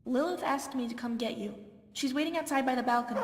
Lilith asked me to come get you. She's waiting outside by the balcony.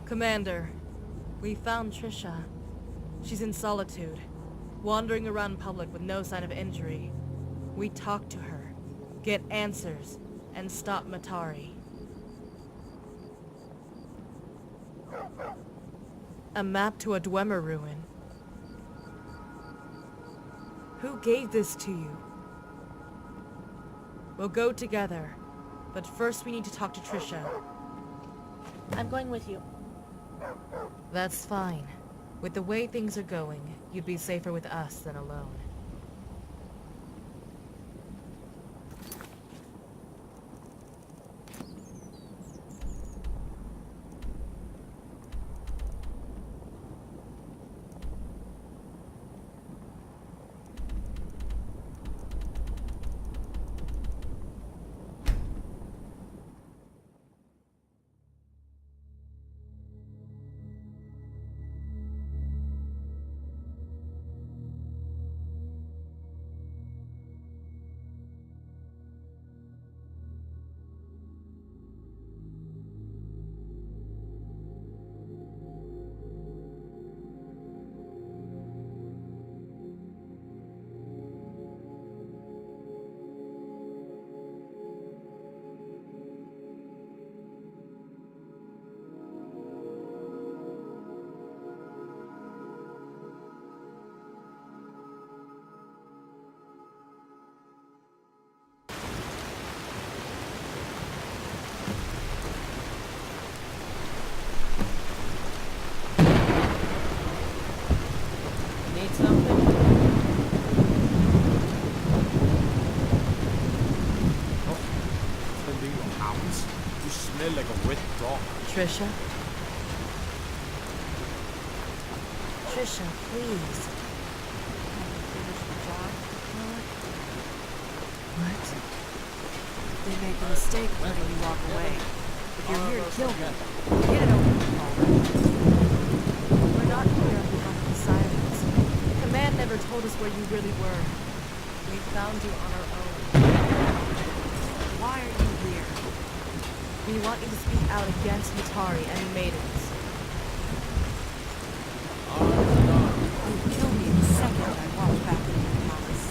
Commander, we found Trisha. She's in solitude, wandering around public with no sign of injury. We talked to her, get answers, and stop Matari. A map to a Dwemer ruin. Who gave this to you? We'll go together, but first we need to talk to Trisha. I'm going with you. That's fine. With the way things are going, you'd be safer with us than alone. Need something? The new house. You smell like a wet dog. Trisha? Trisha, please. Finish the job, What? They made the mistake of letting you walk away. If you're here to kill them, get it over with already. We're not here on behalf of the Sirens. Command never told us where you really were. We found you on our own. Why are you here? We want you to speak out against Matari and the Maidens. You'd kill me the second I walked back into the palace.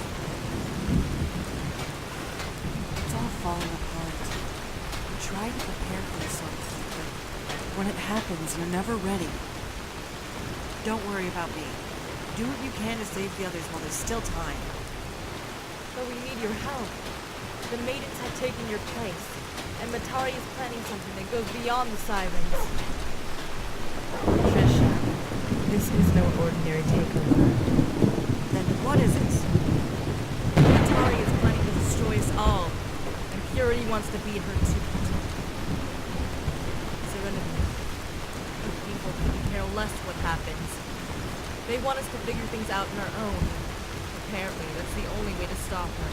It's all falling apart. You try to prepare for something, but when it happens, you're never ready. Don't worry about me. Do what you can to save the others while there's still time. But we need your help. The Maidens have taken your place, and Matari is planning something that goes beyond the Sirens. Trisha, this is no ordinary takeover. Then what is it? Matari is planning to destroy us all, and Purity wants to beat her to it. Serenity. The people couldn't care less what happens. They want us to figure things out on our own. Apparently, that's the only way to stop her.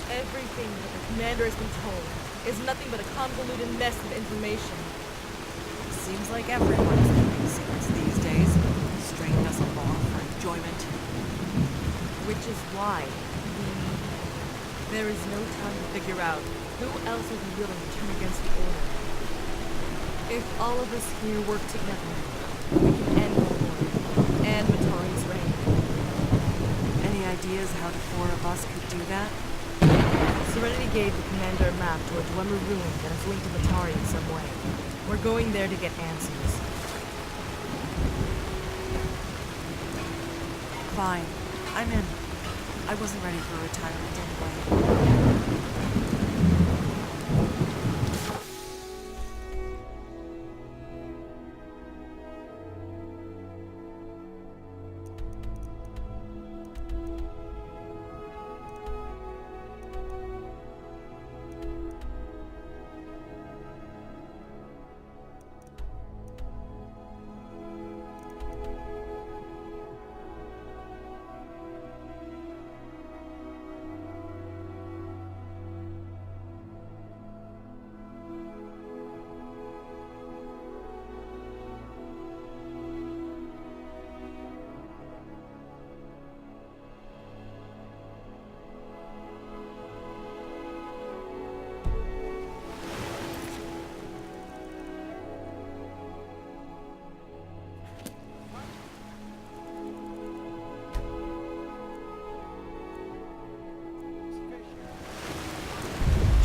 Everything that the commander has been told is nothing but a convoluted mess of information. Seems like everyone is keeping secrets these days. Stringing us along for enjoyment. Which is why there is no time to figure out who else will be willing to turn against the Order. If all of us here work together, we can end the war and Matari's reign. Any ideas how the four of us could do that? Serenity gave the commander a map to a Dwemer ruin that is linked to Batari in some way. We're going there to get answers. Fine. I'm in. I wasn't ready for retirement anyway.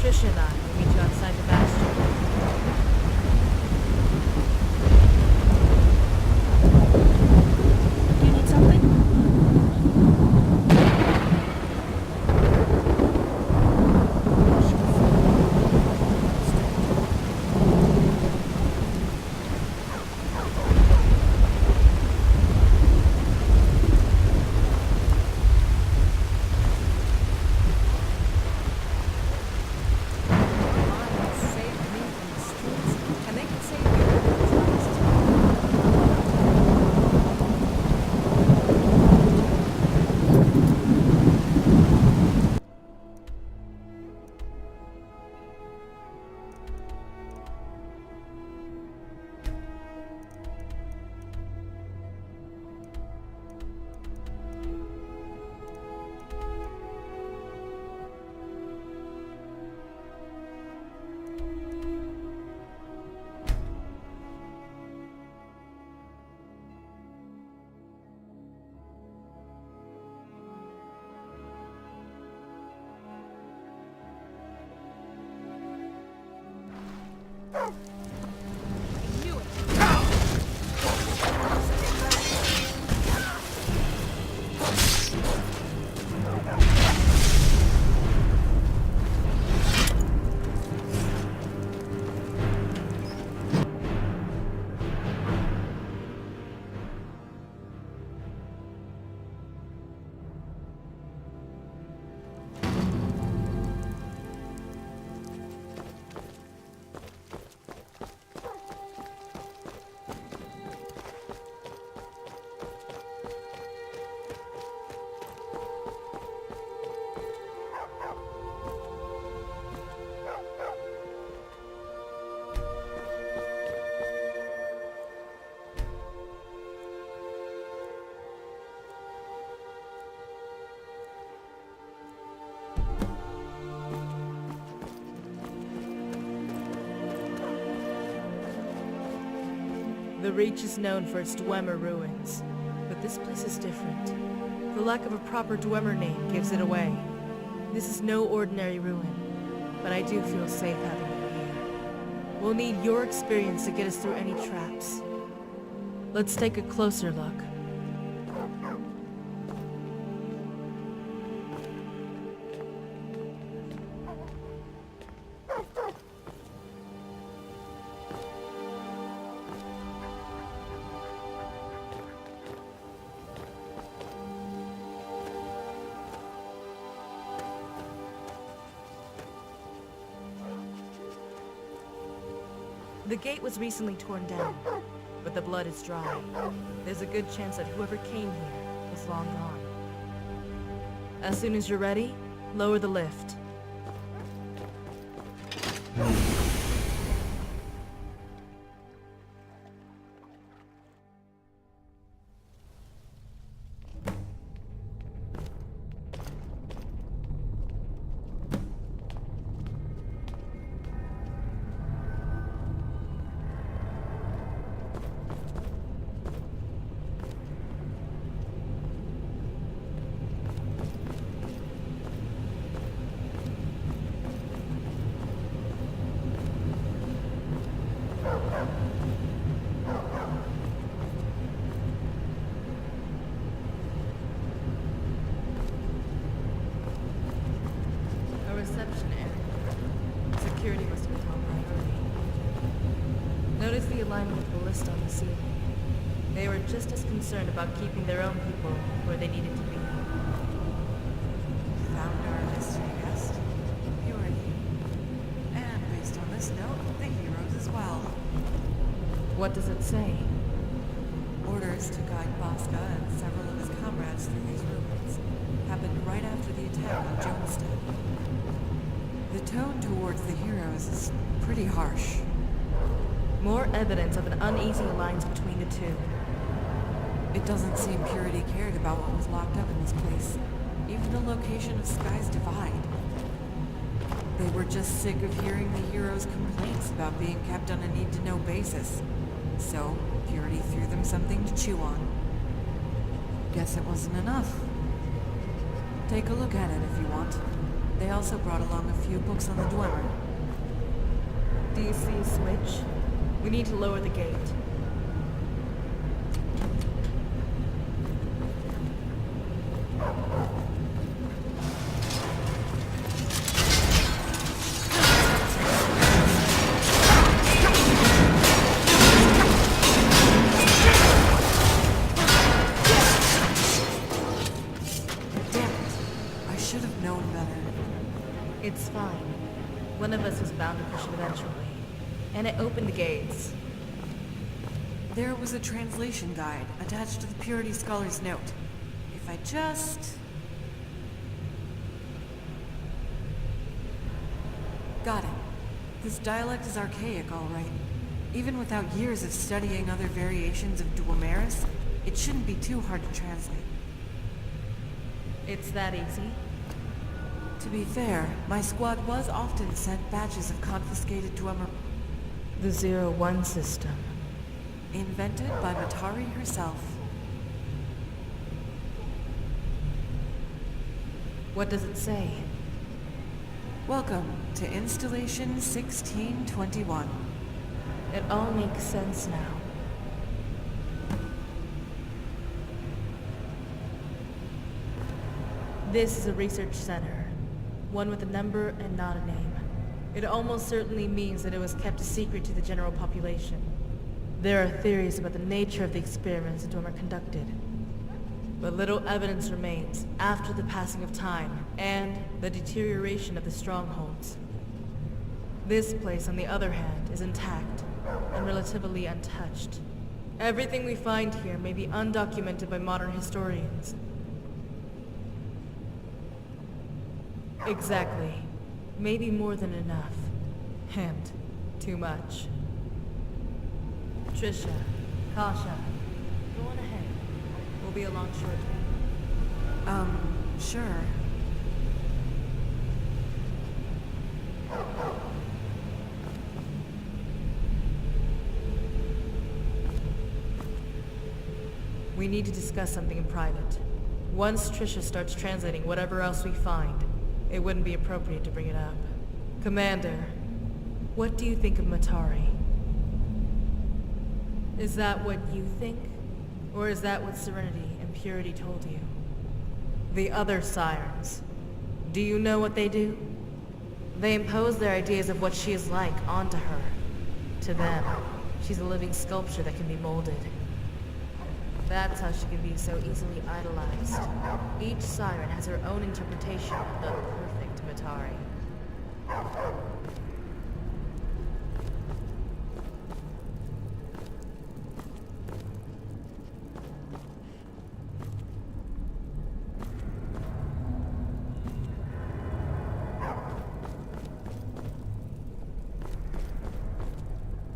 Trisha and I will meet you outside the bastion. You need something? The Reach is known for its Dwemer ruins, but this place is different. The lack of a proper Dwemer name gives it away. This is no ordinary ruin, but I do feel safe having you here. We'll need your experience to get us through any traps. Let's take a closer look. The gate was recently torn down, but the blood is dry. There's a good chance that whoever came here is long gone. As soon as you're ready, lower the lift. brightly. Notice the alignment of the list on the ceiling. They were just as concerned about keeping their own people where they needed to be. Found our mystery guest, Purity. And based on this note, the heroes as well. What does it say? Orders to guide Bosca and several of his comrades through these ruins happened right after the attack on Jonestead. The tone towards the heroes is pretty harsh. More evidence of an uneasy alliance between the two. It doesn't seem Purity cared about what was locked up in this place, even the location of Sky's Divide. They were just sick of hearing the heroes' complaints about being kept on a need-to-know basis. So, Purity threw them something to chew on. Guess it wasn't enough. Take a look at it if you want. They also brought along a few books on the Dwemer. Do you see a switch? We need to lower the gate. Damn it. I should have known better. It's fine. One of us was bound to push it eventually. And it opened the gates. There was a translation guide attached to the Purity Scholar's note. If I just... Got it. This dialect is archaic, all right. Even without years of studying other variations of Dwemerus, it shouldn't be too hard to translate. It's that easy? To be fair, my squad was often sent batches of confiscated Dwemer... The 0-1 system. Invented by Matari herself. What does it say? Welcome to Installation 1621. It all makes sense now. This is a research center. One with a number and not a name. It almost certainly means that it was kept a secret to the general population. There are theories about the nature of the experiments that Dwemer conducted. But little evidence remains after the passing of time and the deterioration of the strongholds. This place, on the other hand, is intact and relatively untouched. Everything we find here may be undocumented by modern historians. Exactly. Maybe more than enough. And too much. Trisha, Kasha, go on ahead. We'll be along shortly. Sure. We need to discuss something in private. Once Trisha starts translating whatever else we find, it wouldn't be appropriate to bring it up. Commander, what do you think of Matari? Is that what you think? Or is that what Serenity and Purity told you? The other sirens. Do you know what they do? They impose their ideas of what she is like onto her. To them, she's a living sculpture that can be molded. That's how she can be so easily idolized. Each siren has her own interpretation of the perfect Matari.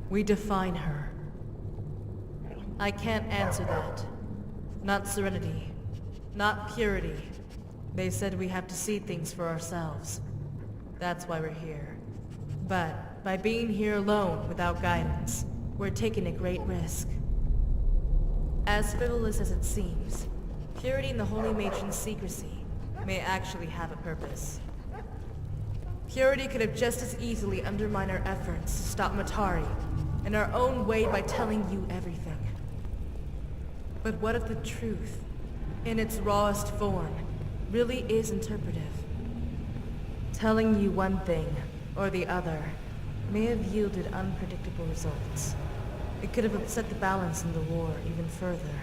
We define her. I can't answer that. Not Serenity. Not Purity. They said we have to see things for ourselves. That's why we're here. But by being here alone without guidance, we're taking a great risk. As frivolous as it seems, Purity and the Holy Matron's secrecy may actually have a purpose. Purity could have just as easily undermined our efforts to stop Matari in our own way by telling you everything. But what if the truth, in its rawest form, really is interpretive? Telling you one thing or the other may have yielded unpredictable results. It could have upset the balance in the war even further.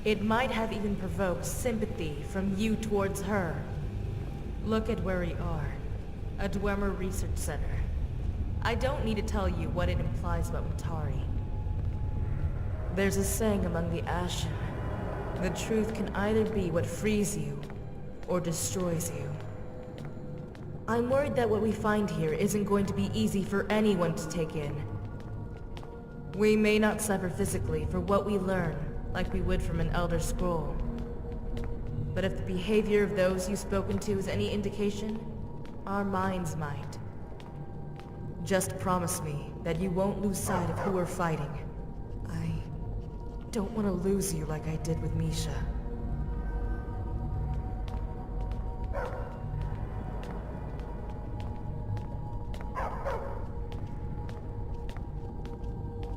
It might have even provoked sympathy from you towards her. Look at where we are. A Dwemer research center. I don't need to tell you what it implies about Matari. There's a saying among the Ashen. The truth can either be what frees you, or destroys you. I'm worried that what we find here isn't going to be easy for anyone to take in. We may not suffer physically for what we learn, like we would from an Elder Scroll. But if the behavior of those you've spoken to is any indication, our minds might. Just promise me that you won't lose sight of who we're fighting. I don't want to lose you like I did with Misha.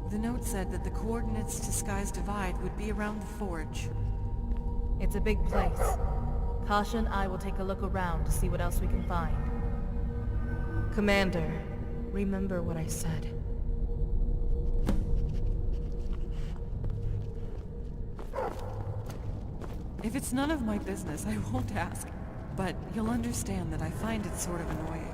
The note said that the coordinates to Sky's Divide would be around the forge. It's a big place. Kasha and I will take a look around to see what else we can find. Commander, remember what I said. If it's none of my business, I won't ask. But you'll understand that I find it sort of annoying.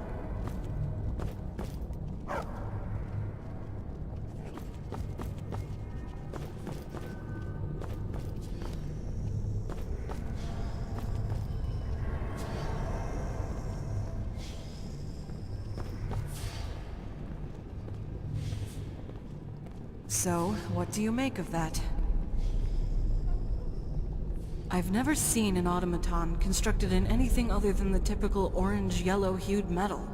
So, what do you make of that? I've never seen an automaton constructed in anything other than the typical orange-yellow hued metal.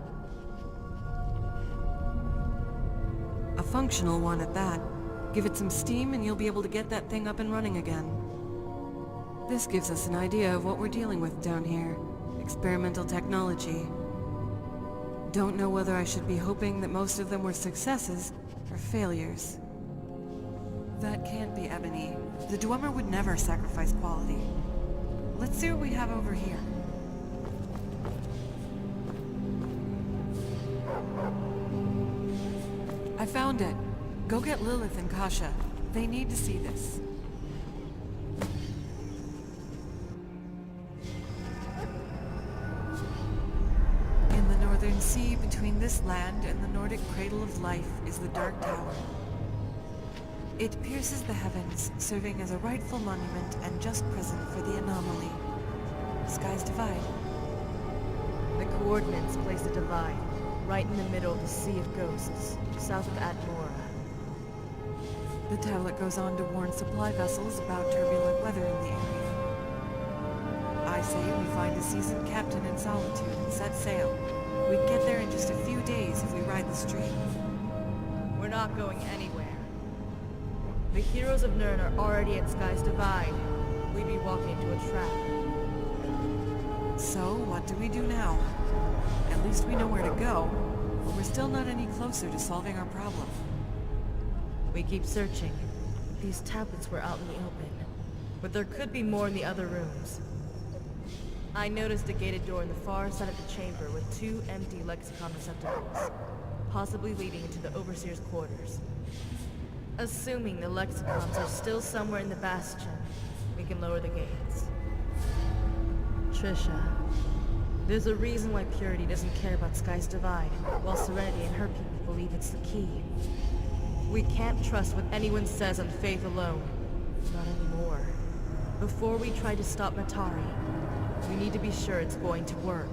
A functional one at that. Give it some steam and you'll be able to get that thing up and running again. This gives us an idea of what we're dealing with down here. Experimental technology. Don't know whether I should be hoping that most of them were successes or failures. That can't be Ebony. The Dwemer would never sacrifice quality. Let's see what we have over here. I found it. Go get Lilith and Kasha. They need to see this. In the northern sea, between this land and the Nordic cradle of life, is the Dark Tower. It pierces the heavens, serving as a rightful monument and just present for the anomaly. Sky's Divide. The coordinates place a divide, right in the middle of the Sea of Ghosts, south of Atmora. The tablet goes on to warn supply vessels about turbulent weather in the area. I say we find a seasoned captain in Solitude and set sail. We can get there in just a few days if we ride the stream. We're not going anywhere. The heroes of Nirn are already at Sky's Divide. We'd be walking into a trap. So, what do we do now? At least we know where to go, but we're still not any closer to solving our problem. We keep searching. These tablets were out in the open, but there could be more in the other rooms. I noticed a gated door in the far side of the chamber with 2 empty lexicon receptacles, possibly leading into the Overseer's quarters. Assuming the lexicons are still somewhere in the bastion, we can lower the gates. Trisha, there's a reason why Purity doesn't care about Sky's Divide, while Serenity and her people believe it's the key. We can't trust what anyone says on faith alone. Not anymore. Before we try to stop Matari, we need to be sure it's going to work.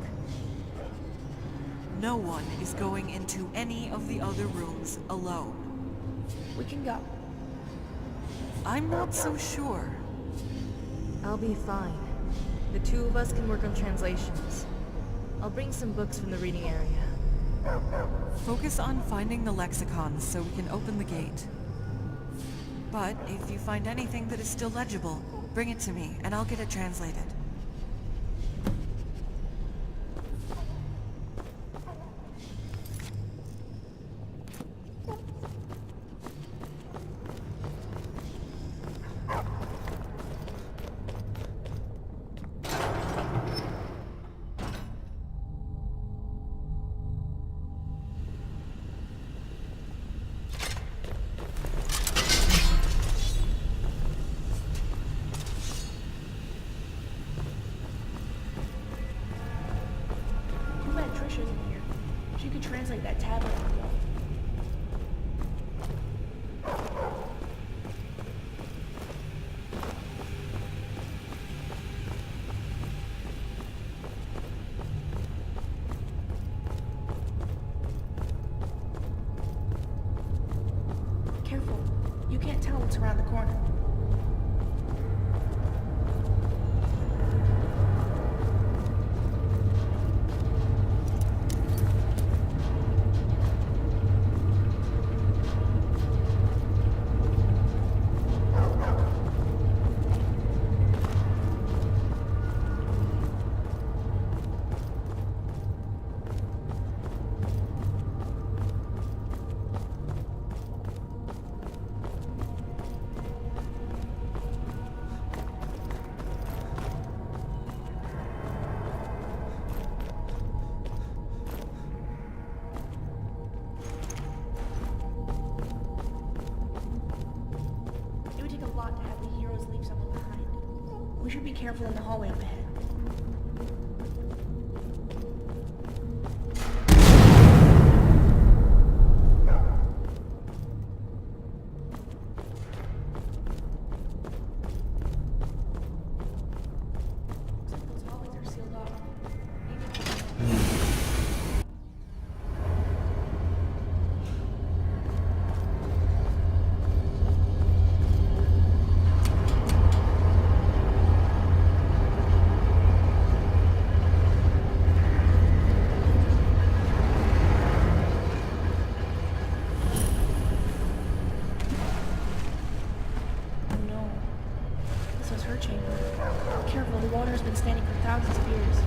No one is going into any of the other rooms alone. We can go. I'm not so sure. I'll be fine. The 2 of us can work on translations. I'll bring some books from the reading area. Focus on finding the lexicons so we can open the gate. But if you find anything that is still legible, bring it to me and I'll get it translated. should be here. She could translate that tablet on the wall. Careful. You can't tell what's around the corner. It would take a lot to have the heroes leave someone behind. We should be careful in the hallway up ahead. Looks like those hallways are sealed off. Oh no. This was her chamber. Careful, the water has been standing for thousands of years.